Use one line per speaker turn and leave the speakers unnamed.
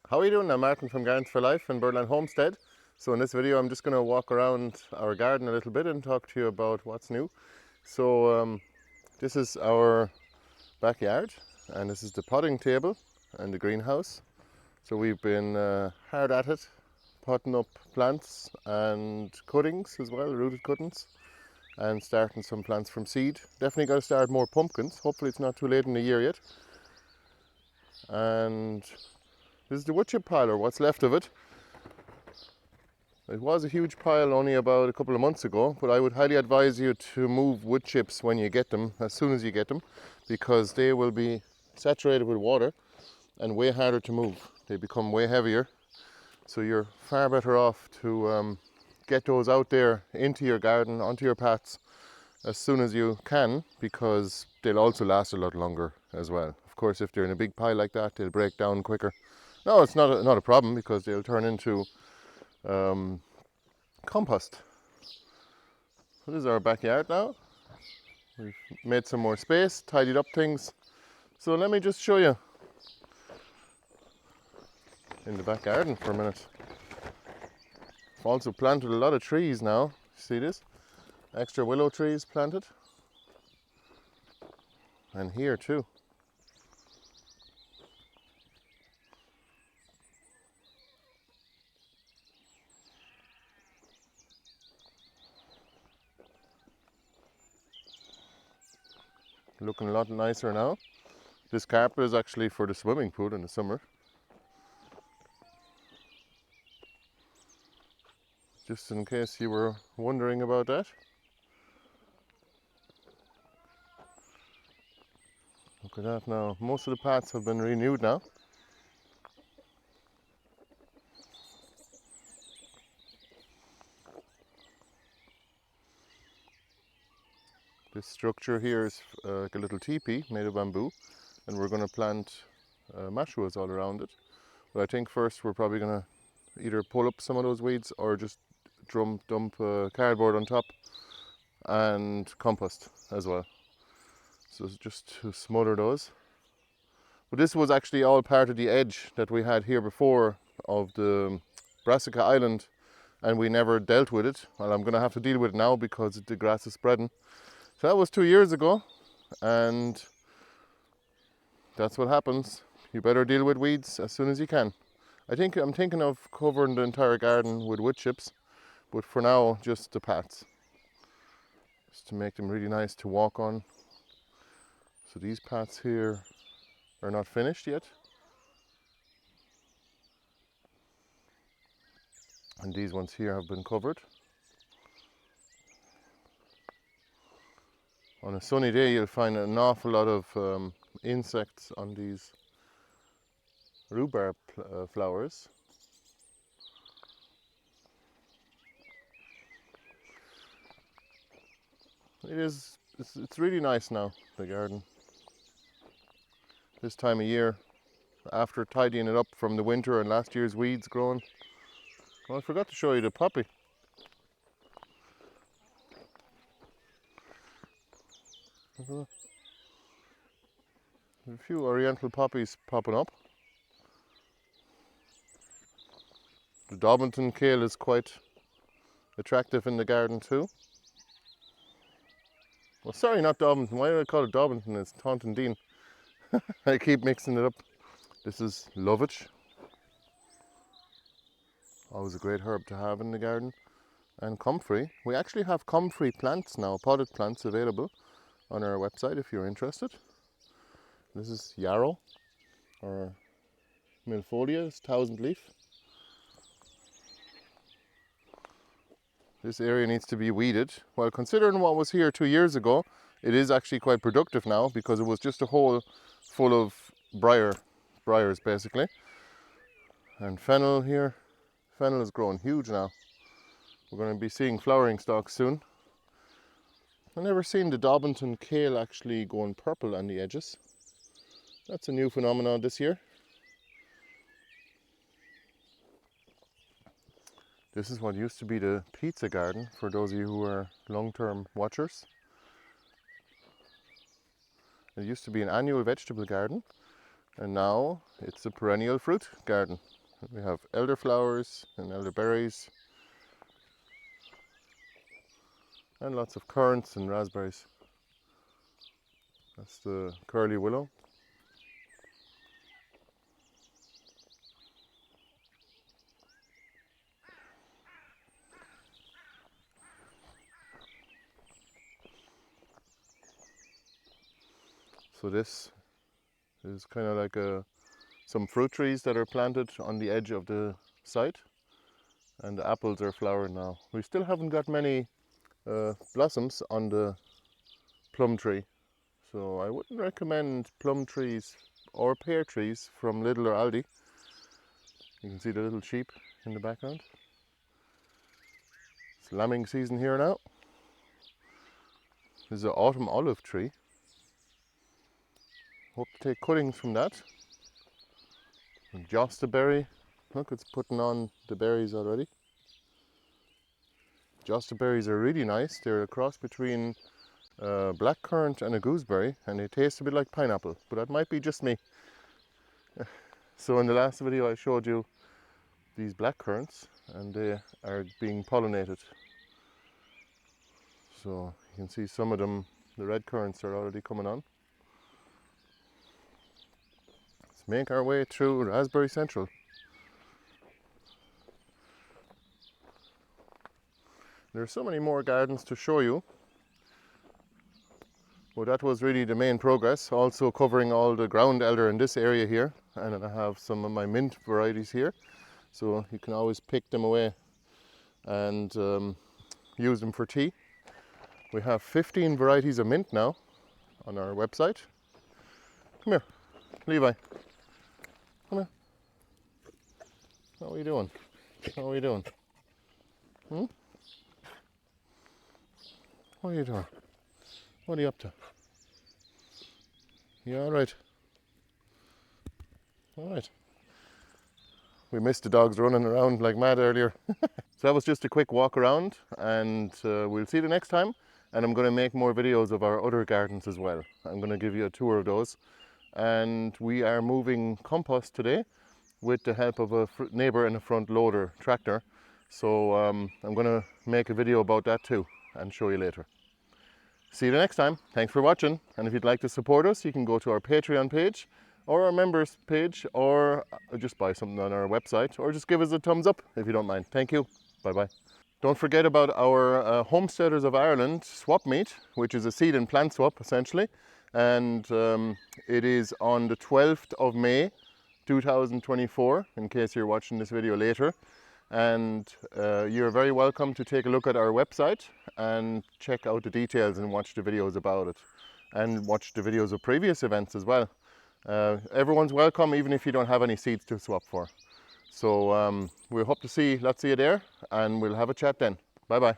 How are you doing? I'm Martin from Gardens for Life in Birdland Homestead. So in this video I'm just going to walk around our garden a little bit and talk to you about what's new. So this is our backyard and this is the potting table and the greenhouse. So we've been hard at it, potting up plants and cuttings as well, rooted cuttings, and starting some plants from seed. Definitely got to start more pumpkins. Hopefully it's not too late in the year yet. And this is the wood chip pile, or what's left of it. It was a huge pile only about a couple of months ago, but I would highly advise you to move wood chips when you get them, as soon as you get them, because they will be saturated with water and way harder to move. They become way heavier, so you're far better off to get those out there into your garden, onto your paths as soon as you can, because they'll also last a lot longer as well. Of course, if they're in a big pile like that, they'll break down quicker. No, it's not a problem, because they'll turn into compost. So this is our backyard now. We've made some more space, tidied up things. So let me just show you in the back garden for a minute. I've also planted a lot of trees now. See this? Extra willow trees planted. And here too. Looking a lot nicer now. This carpet is actually for the swimming pool in the summer. Just in case you were wondering about that. Look at that now. Most of the paths have been renewed now. This structure here is like a little teepee made of bamboo, and we're going to plant mashuas all around it. But I think first we're probably going to either pull up some of those weeds or just dump cardboard on top and compost as well. So it's just to smother those. But this was actually all part of the edge that we had here before of the brassica island, and we never dealt with it. Well, I'm going to have to deal with it now because the grass is spreading. So that was 2 years ago, and that's what happens. You better deal with weeds as soon as you can. I'm thinking of covering the entire garden with wood chips, but for now just the paths, just to make them really nice to walk on. So these paths here are not finished yet, and these ones here have been covered. On a sunny day you'll find an awful lot of insects on these rhubarb flowers. It's really nice now, the garden. This time of year, after tidying it up from the winter and last year's weeds growing. Oh, I forgot to show you the poppy. There's a few oriental poppies popping up. The Dobinton kale is quite attractive in the garden too. Well, sorry, not Dobinton. Why do I call it Dobinton? It's Taunton Dean. I keep mixing it up. This is lovage. Always a great herb to have in the garden. And comfrey. We actually have comfrey plants now, potted plants available on our website if you're interested. This is yarrow, or milfolia, it's 1000 leaf. This area needs to be weeded. Well, considering what was here 2 years ago, it is actually quite productive now, because it was just a hole full of briars basically. And fennel here, fennel is growing huge now. We're going to be seeing flowering stalks soon. I've never seen the Dobinton kale actually going purple on the edges. That's a new phenomenon this year. This is what used to be the pizza garden, for those of you who are long-term watchers. It used to be an annual vegetable garden, and now it's a perennial fruit garden. We have elderflowers and elderberries and lots of currants and raspberries. That's the curly willow. So this is kind of like some fruit trees that are planted on the edge of the site, and the apples are flowering now. We still haven't got many blossoms on the plum tree, so I wouldn't recommend plum trees or pear trees from Lidl or Aldi. You can see the little sheep in the background. It's lambing season here now. This is an autumn olive tree. Hope to take cuttings from that. And jostaberry, look, it's putting on the berries already. Jostaberries are really nice. They're a cross between blackcurrant and a gooseberry, and they taste a bit like pineapple, but that might be just me. So in the last video I showed you these blackcurrants, and they are being pollinated. So you can see some of them, the red currants are already coming on. Let's make our way through Raspberry Central. There are so many more gardens to show you, but that was really the main progress. Also covering all the ground elder in this area here, and I have some of my mint varieties here, so you can always pick them away and use them for tea. We have 15 varieties of mint now on our website. Come here, Levi. Come here. How are you doing? How are you doing? Hmm? What are you doing? What are you up to? You alright? Alright. We missed the dogs running around like mad earlier. So that was just a quick walk around, and we'll see you the next time. And I'm going to make more videos of our other gardens as well. I'm going to give you a tour of those. And we are moving compost today with the help of a neighbour and a front loader tractor. So I'm going to make a video about that too and show you later. See you the next time. Thanks for watching. And if you'd like to support us, you can go to our Patreon page or our members page, or just buy something on our website, or just give us a thumbs up if you don't mind. Thank you. Bye bye. Don't forget about our Homesteaders of Ireland swap meet, which is a seed and plant swap essentially. And it is on the 12th of May 2024, in case you're watching this video later. And you're very welcome to take a look at our website and check out the details and watch the videos about it, and watch the videos of previous events as well. Everyone's welcome, even if you don't have any seeds to swap for. So we hope to see lots of you there, and we'll have a chat then. Bye bye.